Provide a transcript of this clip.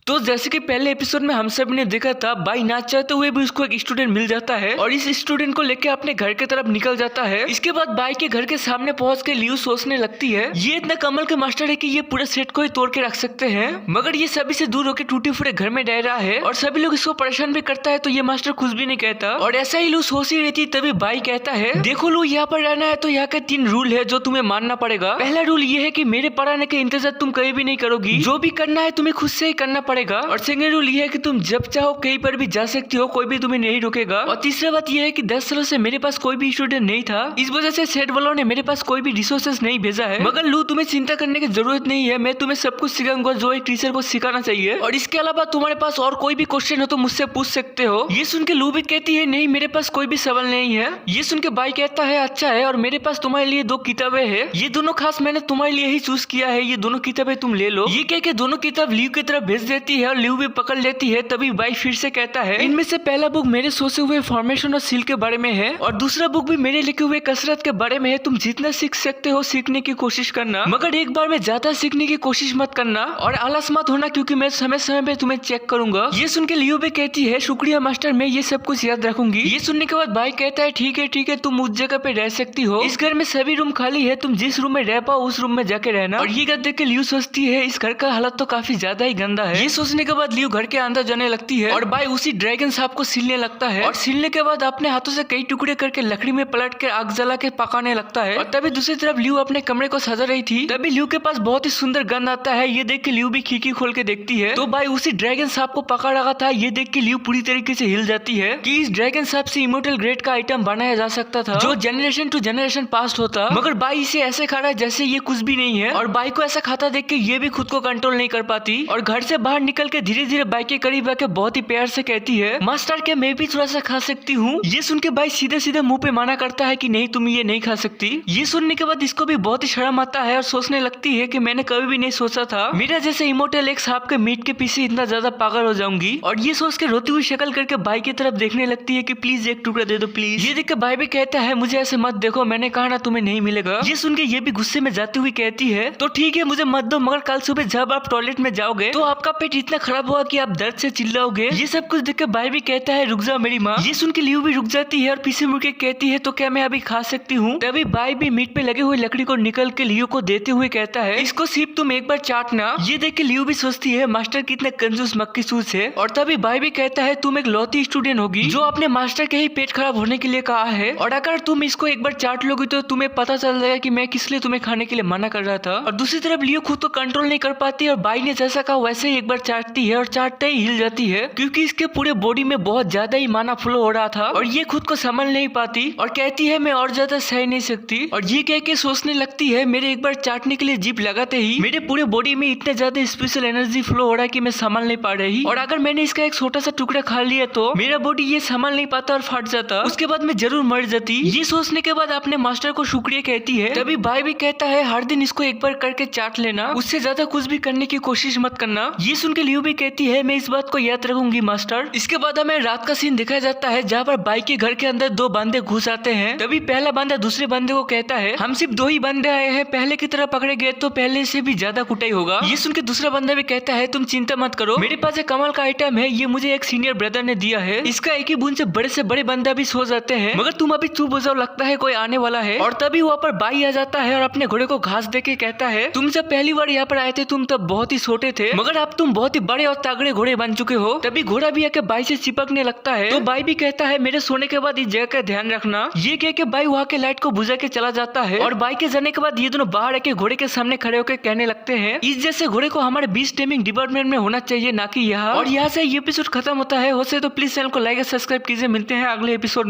तो जैसे कि पहले एपिसोड में हम सब ने देखा था, बाई ना चाहते हुए भी उसको एक स्टूडेंट मिल जाता है और इस स्टूडेंट को लेके अपने घर के तरफ निकल जाता है। इसके बाद बाई के घर के सामने पहुंच के लियू सोचने लगती है ये इतना कमाल के मास्टर है कि ये पूरे सेट को ही तोड़ के रख सकते हैं, मगर ये सभी से दूर होकर टूटे फूटे घर में रह रहा है और सभी लोग इसको परेशान भी करता है। तो ये मास्टर कुछ भी नहीं कहता और ऐसा ही लू सोच ही रहती। तभी बाई कहता है देखो लू, यहाँ पर रहना है तो यहाँ के 3 रूल है जो तुम्हें मानना पड़ेगा। पहला रूल ये है कि मेरे पढ़ाने के इंतजार तुम कहीं भी नहीं करोगी, जो भी करना है तुम्हें खुद से ही करना पड़ेगा। और सेकंड रूल ये है कि तुम जब चाहो कहीं पर भी जा सकती हो, कोई भी तुम्हें नहीं रोकेगा। और तीसरा बात यह है कि 10 सालों से मेरे पास कोई भी स्टूडेंट नहीं था, इस वजह से सेट वालों ने मेरे पास कोई भी रिसोर्सेज नहीं भेजा है। मगर लू, तुम्हें चिंता करने की जरूरत नहीं है, मैं तुम्हें सब कुछ सिखाऊंगा जो एक टीचर को सिखाना चाहिए। और इसके अलावा तुम्हारे पास और कोई भी क्वेश्चन हो तो मुझसे पूछ सकते हो। ये सुन के लू भी कहती है नहीं, मेरे पास कोई भी सवाल नहीं है। ये सुन के बाई कहता है अच्छा है, और मेरे पास तुम्हारे लिए 2 किताबें हैं, ये दोनों खास मैंने तुम्हारे लिए ही चूज किया है, ये दोनों किताबें तुम ले लो। ये कह के दोनों किताब लियू की तरफ भेज देती है और लियू भी पकड़ लेती है। तभी बाई फिर से कहता है इनमें से पहला बुक मेरे सोचे हुए फॉर्मेशन और सील के बारे में है और दूसरा बुक भी मेरे लिखे हुए कसरत के बारे में है। तुम जितना सीख सकते हो सीखने की कोशिश करना, मगर एक बार में ज्यादा सीखने की कोशिश मत करना और आलस मत होना, क्योंकि मैं समय समय पे तुम्हें चेक करूंगा। ये सुन के लियू भी कहती है शुक्रिया मास्टर, मैं ये सब कुछ याद रखूंगी। ये सुनने के बाद बाई कहता है ठीक है, तुम उस जगह पे रह सकती हो, इस घर में सभी रूम खाली है, तुम जिस रूम में रह पाओ उस रूम में जाके रहना। और ये देख के लियू सोचती है इस घर का हालत तो काफी ज्यादा ही गंदा है। ये सोचने के बाद लियू घर के अंदर जाने लगती है और बाई उसी ड्रैगन सांप को सीलने लगता है और सीलने के बाद अपने हाथों से कई टुकड़े करके लकड़ी में पलट के आग जला के पकाने लगता है। और तभी दूसरी तरफ लियू अपने कमरे को सजा रही थी, तभी लियू के पास बहुत ही सुंदर गंध आता है। ये देख के लियू भी खिड़की खोल के देखती है तो बाई उसी ड्रैगन सांप को पका रखा था। ये देख के लियू पूरी तरीके से हिल जाती है कि इस ड्रैगन सांप से इमोर्टल ग्रेड का आइटम बनाया जा सकता था जो जनरेशन टू जनरेशन पास होता, मगर बाई इसे ऐसे खा रहा है जैसे ये कुछ भी नहीं है। और बाई को ऐसा खाता देख के ये भी खुद को कंट्रोल नहीं कर पाती और घर से बाहर निकल के धीरे धीरे बाई के करीब आके बहुत ही प्यार से कहती है मास्टर क्या मैं भी थोड़ा सा खा सकती हूँ। ये सुन के बाई सीधे सीधे मुंह पे माना करता है कि नहीं तुम ये नहीं खा सकती। ये सुनने के बाद इसको भी बहुत ही शर्म आता है और सोचने लगती है कि मैंने कभी भी नहीं सोचा था मेरा जैसे इमोर्टल एक सांप के मीट के पीछे इतना ज्यादा पागल हो जाऊंगी। और ये सोच के रोती हुई शक्ल करके बाई की तरफ देखने लगती है कि प्लीज एक टुकड़ा दे दो प्लीज। ये देख के बाई भी कहता है मुझे ऐसे मत देखो, मैंने कहा ना तुम्हें नहीं मिलेगा। ये सुन के ये भी गुस्से में जाती हुई कहती है तो ठीक है मुझे मत दो, मगर कल सुबह जब आप टॉयलेट में जाओगे तो आपका पेट इतना खराब होगा कि आप दर्द से चिल्लाओगे। ये सब कुछ देख के बाई भी कहता है रुक जाओ मेरी माँ। ये सुन के लियू भी रुक जाती है और पीछे मुड़ के कहती है तो क्या मैं अभी खा सकती हूँ। तभी बाई भी मीट पे लगे हुए लकड़ी को निकल के लियू को देते हुए कहता है इसको सिर्फ तुम एक बार चाटना। ये देख के लियू भी सोचती है मास्टर कितने कंजूस मक्खी सूस है। और तभी बाई भी कहता है तुम एक लौती स्टूडेंट होगी जो अपने मास्टर के ही पेट खराब होने के लिए कहा है, और अगर तुम इसको एक बार चाट लोगी तो तुम्हें पता चल जाएगा कि मैं किस लिए तुम्हें खाने के लिए मना कर रहा था। और दूसरी तरफ लियू खुद को कंट्रोल नहीं कर पाती और बाई ने जैसा कहा वैसे ही एक बार चाटती है और चाटते ही हिल जाती है, क्योंकि इसके पूरे बॉडी में बहुत ज्यादा ही माना फ्लो हो रहा था और ये खुद को संभाल नहीं पाती और कहती है मैं और ज्यादा सह नहीं सकती। और ये कह के सोचने लगती है मेरे एक बार चाटने के लिए जीभ लगाते ही मेरे पूरे बॉडी में इतना ज्यादा स्पेशल एनर्जी फ्लो हो रहा है कि मैं संभाल नहीं पा रही, और अगर मैंने इसका एक छोटा सा टुकड़ा खा लिया तो मेरा बॉडी ये संभाल नहीं पाता और फट जाता, उसके बाद मैं जरूर मर जाती। ये सोचने के बाद अपने मास्टर को शुक्रिया कहती है। तभी बाई भी कहता है हर दिन इसको एक बार करके चाट लेना, उससे ज्यादा कुछ भी करने की कोशिश मत करना। ये सुन के लियू भी कहती है मैं इस बात को याद रखूंगी मास्टर। इसके बाद हमें रात का सीन दिखाया जाता है जहाँ पर बाई के घर के अंदर 2 बंदे घुस आते हैं। तभी पहला बंदा दूसरे बंदे को कहता है हम सिर्फ 2 ही बंदे आए हैं, पहले की तरह पकड़े गए तो पहले से भी ज्यादा कुटाई होगा। ये सुन के दूसरा बंदा भी कहता है तुम चिंता मत करो, मेरे पास एक कमाल का आइटम है, ये मुझे एक सीनियर ब्रदर ने दिया है, इसका एक ही बूंद से बड़े बंदा भी सो जाते हैं, मगर तुम अभी चुप हो जाओ, लगता है कोई आने वाला है। और तभी वहाँ पर बाई आ जाता है और अपने घोड़े को घास दे के कहता है तुम जब पहली बार यहाँ पर आए थे तुम तब बहुत ही छोटे थे, मगर अब तुम बहुत ही बड़े और तगड़े घोड़े बन चुके हो। तभी घोड़ा भी आके बाई से चिपकने लगता है तो बाई भी कहता है मेरे सोने के बाद इस जगह का ध्यान रखना। ये कह के बाई वहाँ के लाइट को बुझा के चला जाता है और बाई के जाने के बाद ये दोनों बाहर आके घोड़े के सामने खड़े होकर कहने लगते हैं इस जैसे घोड़े को हमारे बीच टेमिंग डिपार्टमेंट में होना चाहिए, ना कि यहाँ। और यहाँ से ये एपिसोड खत्म होता है। हो सके तो प्लीज चैनल को लाइक और सब्सक्राइब कीजिए। मिलते हैं अगले एपिसोड में।